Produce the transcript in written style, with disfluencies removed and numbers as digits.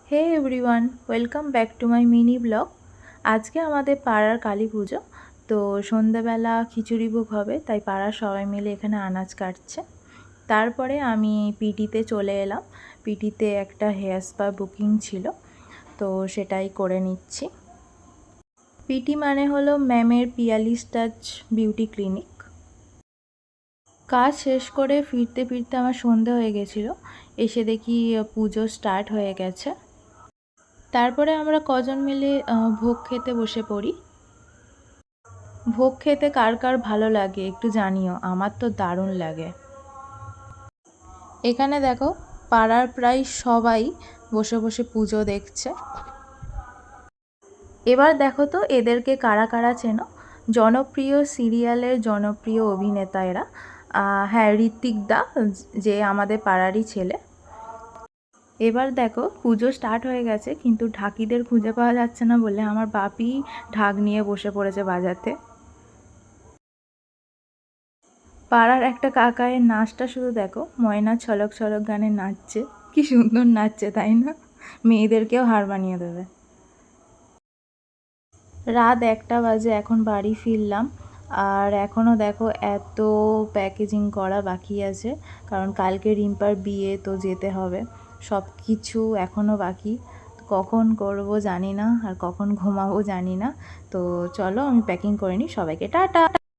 Hey everyone, welcome back to my mini blog. আজকে আমাদের পাড়ার কালী পুজো, তো সন্ধ্যাবেলা খিচুড়ি ভোগ হবে, তাই পাড়ার সবাই মিলে এখানে আনাজ কাটছে। তারপরে আমি পিটিতে চলে এলাম। পিটিতে একটা হেয়ার স্পা বুকিং ছিল, তো সেটাই করে নিচ্ছি। পিটি মানে হলো ম্যামের পিয়ালিস টাচ বিউটি ক্লিনিক। কাজ শেষ করে ফিরতে ফিরতে আমার সন্ধে হয়ে গেছিলো। এসে দেখি পুজো স্টার্ট হয়ে গেছে। তারপরে আমরা কজন মিলে ভোগ খেতে বসে পড়ি। ভোগ খেতে কার কার ভালো লাগে একটু জানিও, আমার তো দারুণ লাগে। এখানে দেখো পাড়ার প্রায় সবাই বসে বসে পুজো দেখছে। এবার দেখো তো এদেরকে কারা কারা চেনো। জনপ্রিয় সিরিয়ালের জনপ্রিয় অভিনেতা এরা। হ্যাঁ, ঋত্বিক দা, যে আমাদের পাড়ারই ছেলে। এবার দেখো পুজো স্টার্ট হয়ে গেছে, কিন্তু ঢাকিদের খুঁজে পাওয়া যাচ্ছে না বলে আমার বাপি ঢাক নিয়ে বসে পড়েছে বাজাতে। পাড়ার একটা কাকায়ের নাচটা শুধু দেখো, ময়না ছলক ছলক গানে নাচছে। কি সুন্দর নাচছে, তাই না? মেয়েদেরকেও হার মানিয়ে দেবে। রাত 1টা বাজে, এখন বাড়ি ফিরলাম। আর এখনও দেখো এত প্যাকেজিং করা বাকি আছে, কারণ কালকে রিম্পার বিয়ে, তো যেতে হবে। সব কিছু এখনও বাকি, কখন করব জানি না, আর কখন ঘুমাবো জানি না। তো চলো আমি প্যাকিং করে নিই। সবাইকে টাটা।